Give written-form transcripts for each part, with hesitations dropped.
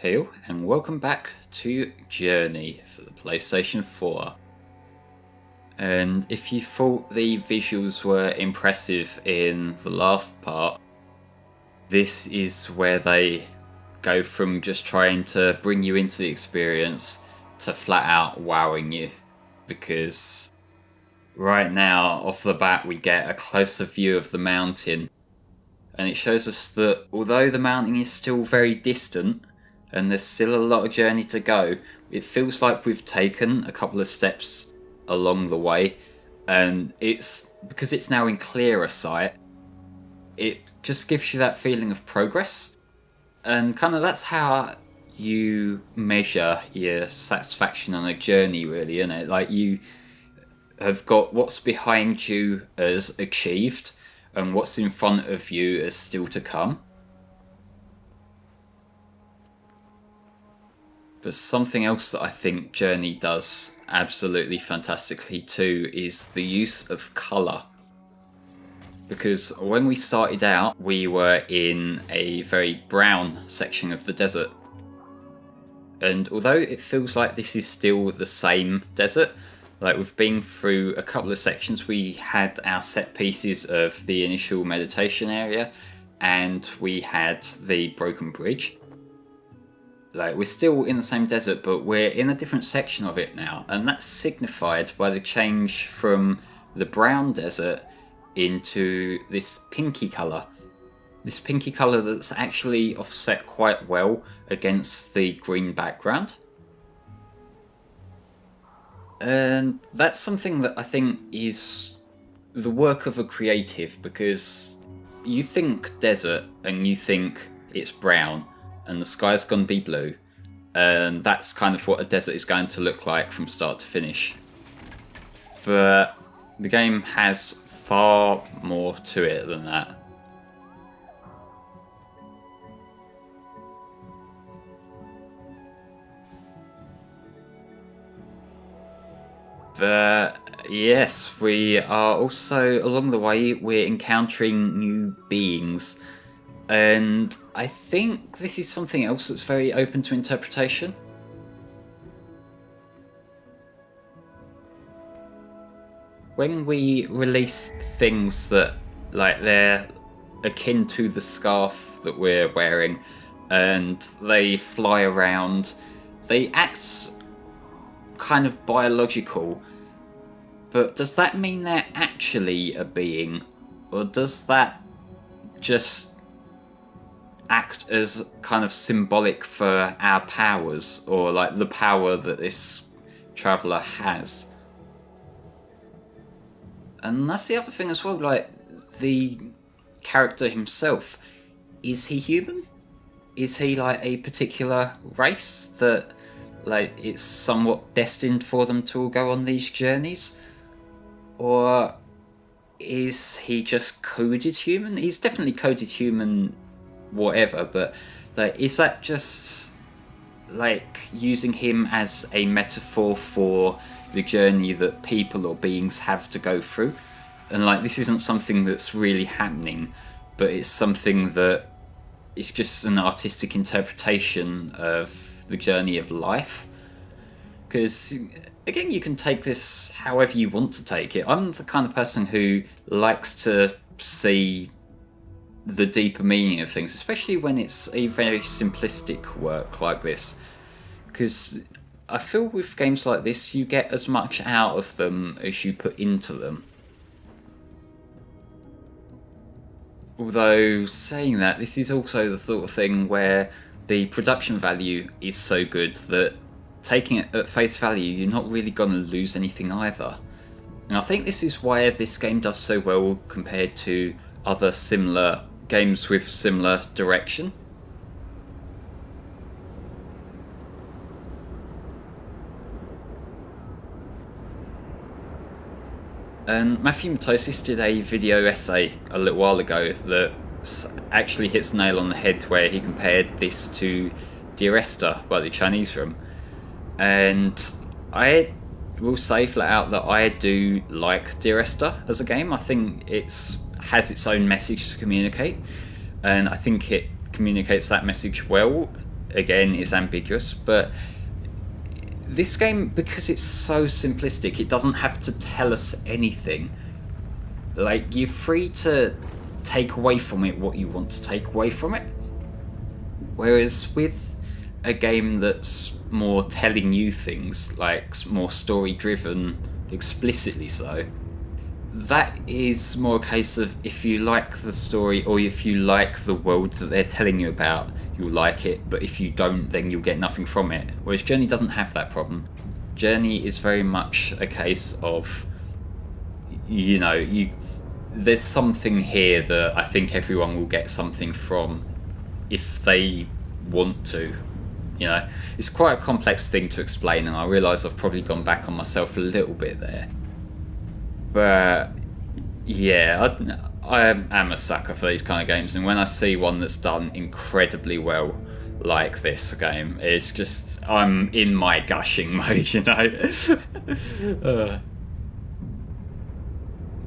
Hey, and welcome back to Journey for the PlayStation 4. And if you thought the visuals were impressive in the last part, this is where they go from just trying to bring you into the experience to flat out wowing you. Because right now, off the bat, we get a closer view of the mountain. And it shows us that although the mountain is still very distant, and there's still a lot of journey to go, it feels like we've taken a couple of steps along the way, and it's because it's now in clearer sight, it just gives you that feeling of progress, and kind of that's how you measure your satisfaction on a journey, really, isn't it? Like, you have got what's behind you as achieved and what's in front of you as still to come. But something else that I think Journey does absolutely fantastically too is the use of colour. Because when we started out, we were in a very brown section of the desert. And although it feels like this is still the same desert, like we've been through a couple of sections, we had our set pieces of the initial meditation area, and we had the broken bridge. Like, we're still in the same desert, but we're in a different section of it now, and that's signified by the change from the brown desert into this pinky colour. This pinky colour that's actually offset quite well against the green background. And that's something that I think is the work of a creative, because you think desert and you think it's brown, and the sky's going to be blue, and that's kind of what a desert is going to look like from start to finish. But the game has far more to it than that. But yes, we are also, along the way, we're encountering new beings. And I think this is something else that's very open to interpretation. When we release things that, like, they're akin to the scarf that we're wearing, and they fly around, they act kind of biological, but does that mean they're actually a being? Or does that just act as kind of symbolic for our powers, or like the power that this traveller has? And that's the other thing as well, like the character himself, is he human? Is he like a particular race that, like, it's somewhat destined for them to all go on these journeys? Or is he just coded human? He's definitely coded human whatever, but like, is that just like using him as a metaphor for the journey that people or beings have to go through? And like, this isn't something that's really happening, but it's something that is just an artistic interpretation of the journey of life. Because again, you can take this however you want to take it. I'm the kind of person who likes to see the deeper meaning of things, especially when it's a very simplistic work like this, because I feel with games like this you get as much out of them as you put into them. Although, saying that, this is also the sort of thing where the production value is so good that taking it at face value, you're not really going to lose anything either. And I think this is why this game does so well compared to other similar games with similar direction. And Matthew Matosis did a video essay a little while ago that actually hits the nail on the head, where he compared this to Dear Esther by the Chinese Room. And I will say flat out that I do like Dear Esther as a game. I think it's has its own message to communicate, and I think it communicates that message well. again, is ambiguous, but this game, because it's so simplistic, it doesn't have to tell us anything. Like, you're free to take away from it what you want to take away from it. Whereas with a game that's more telling you things, like more story driven, explicitly so, that is more a case of if you like the story or if you like the world that they're telling you about, you'll like it, but if you don't, then you'll get nothing from it. Whereas Journey doesn't have that problem. Journey is very much a case of, there's something here that I think everyone will get something from if they want to. It's quite a complex thing to explain, and I realise I've probably gone back on myself a little bit there. But yeah, I am a sucker for these kind of games, and when I see one that's done incredibly well like this game, it's just, I'm in my gushing mode,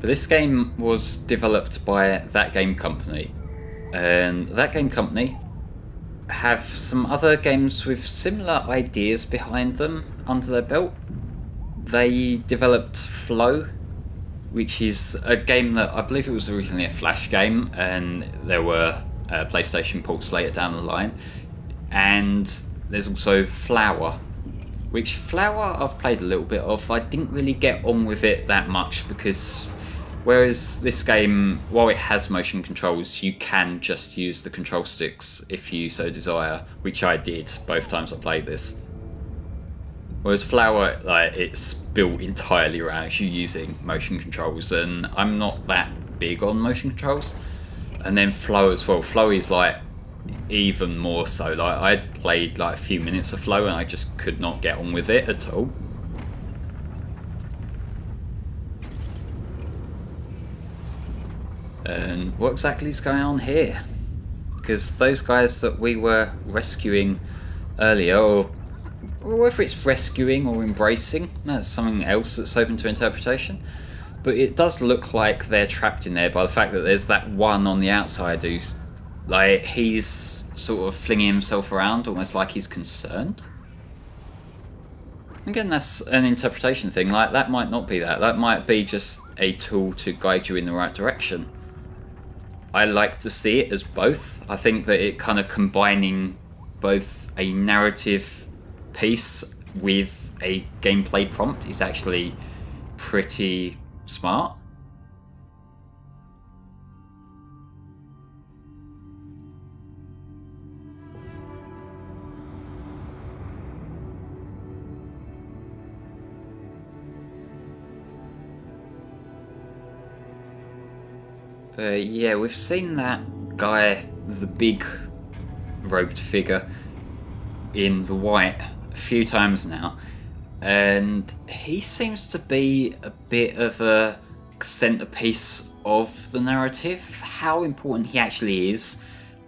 But this game was developed by That Game Company, and That Game Company have some other games with similar ideas behind them under their belt. They developed Flow, which is a game that I believe it was originally a Flash game, and there were PlayStation ports later down the line. And there's also Flower, which Flower I've played a little bit of. I didn't really get on with it that much because whereas this game, while it has motion controls, you can just use the control sticks if you so desire, which I did both times I played this. Whereas Flower, it's built entirely around you using motion controls, and I'm not that big on motion controls. And then Flow as well. Flow is even more so. I played a few minutes of Flow and I just could not get on with it at all. And what exactly is going on here? Because those guys that we were rescuing earlier, or whether it's rescuing or embracing, that's something else that's open to interpretation. But it does look like they're trapped in there by the fact that there's that one on the outside who's he's sort of flinging himself around almost like he's concerned. Again, that's an interpretation thing. That might not be that. That might be just a tool to guide you in the right direction. I like to see it as both. I think that it kind of combining both a narrative piece with a gameplay prompt is actually pretty smart. But yeah, we've seen that guy, the big robed figure in the white, a few times now, and he seems to be a bit of a centerpiece of the narrative. How important he actually is,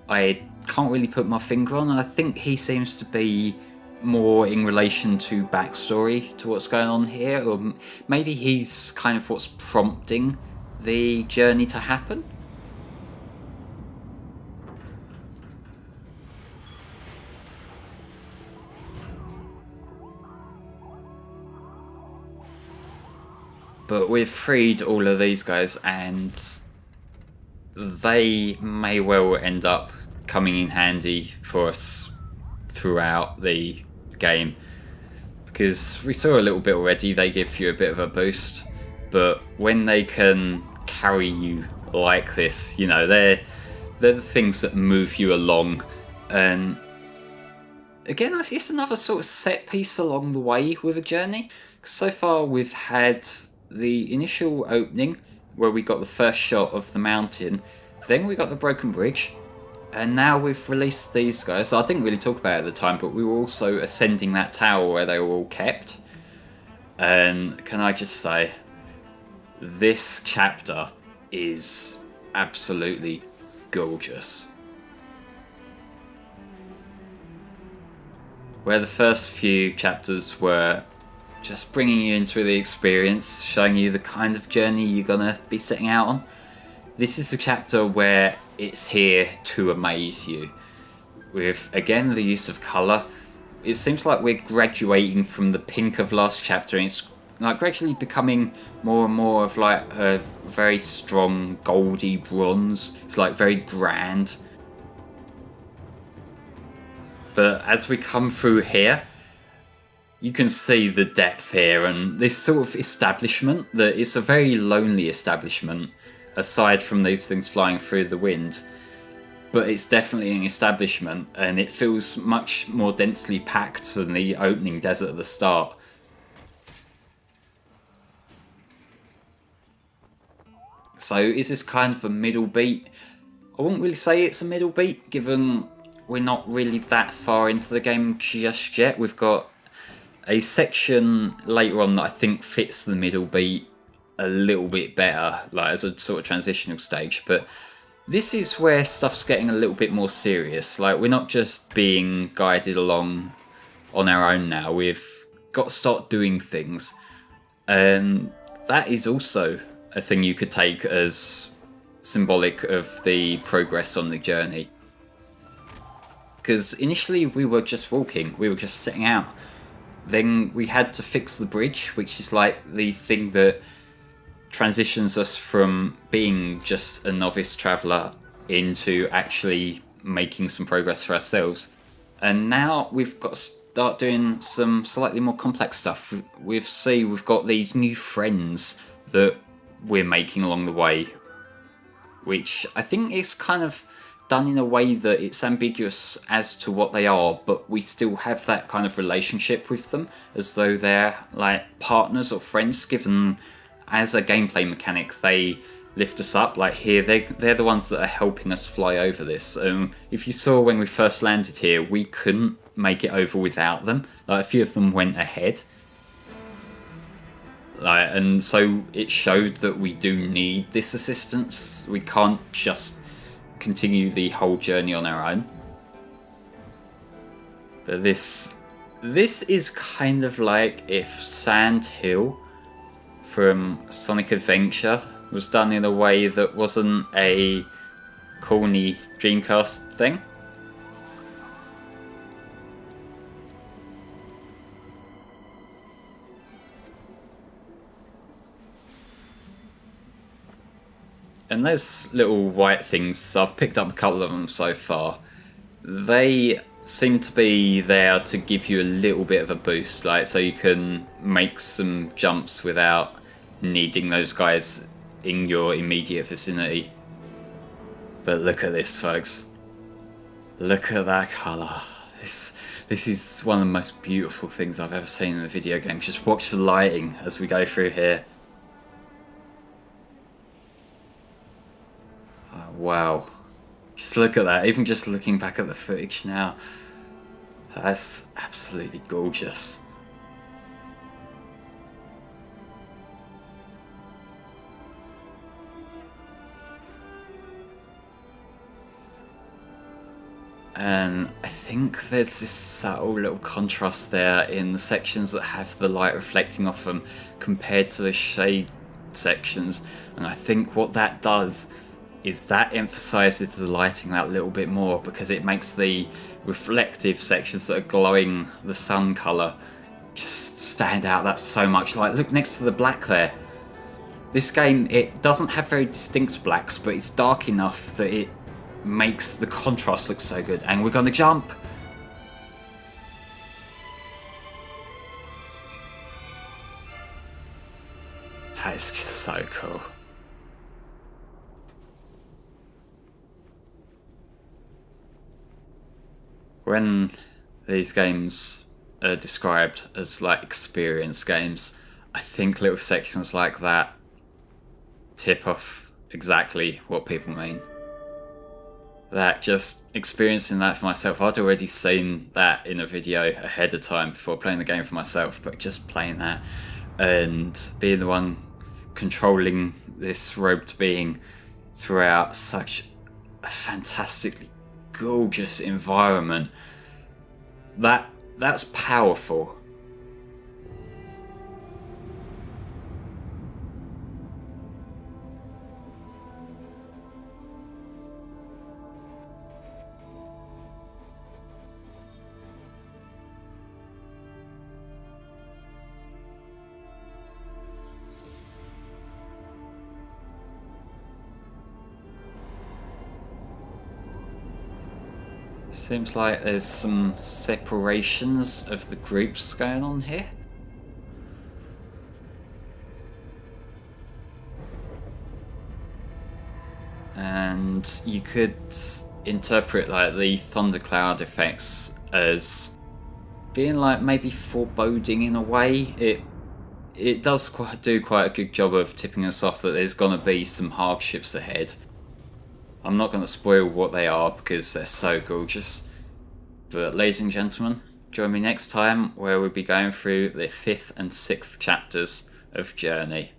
I can't really put my finger on. I think he seems to be more in relation to backstory to what's going on here, or maybe he's kind of what's prompting the journey to happen. But we've freed all of these guys, and they may well end up coming in handy for us throughout the game, because we saw a little bit already, they give you a bit of a boost, but when they can carry you like this, they're the things that move you along. And again, it's another sort of set piece along the way with a journey. So far we've had the initial opening where we got the first shot of the mountain, then we got the broken bridge, and now we've released these guys. I didn't really talk about it at the time, but we were also ascending that tower where they were all kept. And can I just say, this chapter is absolutely gorgeous. Where the first few chapters were just bringing you into the experience, showing you the kind of journey you're gonna be setting out on, this is the chapter where it's here to amaze you. with, again, the use of colour. It seems like we're graduating from the pink of last chapter, and it's like gradually becoming more and more of like a very strong goldy bronze. It's like very grand. But as we come through here, you can see the depth here, and this sort of establishment, that it's a very lonely establishment, aside from these things flying through the wind. But it's definitely an establishment, and it feels much more densely packed than the opening desert at the start. So is this kind of a middle beat? I wouldn't really say it's a middle beat, given we're not really that far into the game just yet. We've got a section later on that I think fits the middle beat a little bit better, like as a sort of transitional stage. But this is where stuff's getting a little bit more serious. Like, we're not just being guided along on our own now. We've got to start doing things. And that is also a thing you could take as symbolic of the progress on the journey. Because initially we were just walking, we were just setting out. Then we had to fix the bridge, which is like the thing that transitions us from being just a novice traveller into actually making some progress for ourselves. And now we've got to start doing some slightly more complex stuff. We've got these new friends that we're making along the way, which I think is kind of done in a way that it's ambiguous as to what they are, but we still have that kind of relationship with them as though they're like partners or friends, given as a gameplay mechanic they lift us up. Like here, they're the ones that are helping us fly over this. If you saw when we first landed here, we couldn't make it over without them. Like, a few of them went ahead. And so it showed that we do need this assistance. We can't just continue the whole journey on our own. But this is kind of like if Sand Hill from Sonic Adventure was done in a way that wasn't a corny Dreamcast thing. And those little white things, I've picked up a couple of them so far. They seem to be there to give you a little bit of a boost, like so you can make some jumps without needing those guys in your immediate vicinity. But look at this, folks. Look at that colour. This is one of the most beautiful things I've ever seen in a video game. Just watch the lighting as we go through here. Oh, wow. Just look at that. Even just looking back at the footage now. That's absolutely gorgeous. And I think there's this subtle little contrast there in the sections that have the light reflecting off them compared to the shade sections. And I think what that does is that emphasizes the lighting that little bit more, because it makes the reflective sections that are glowing the sun color just stand out that so much. Like, look next to the black there. This game, it doesn't have very distinct blacks, but it's dark enough that it makes the contrast look so good. And we're gonna jump. That is so cool. When these games are described as like experience games, I think little sections like that tip off exactly what people mean. That just experiencing that for myself, I'd already seen that in a video ahead of time before playing the game for myself, but just playing that and being the one controlling this robed being throughout such a fantastically gorgeous environment, that's powerful. Seems like there's some separations of the groups going on here. And you could interpret like the thundercloud effects as being like maybe foreboding in a way. It does do quite a good job of tipping us off that there's gonna be some hardships ahead. I'm not gonna spoil what they are because they're so gorgeous. But ladies and gentlemen, join me next time where we'll be going through the 5th and 6th chapters of Journey.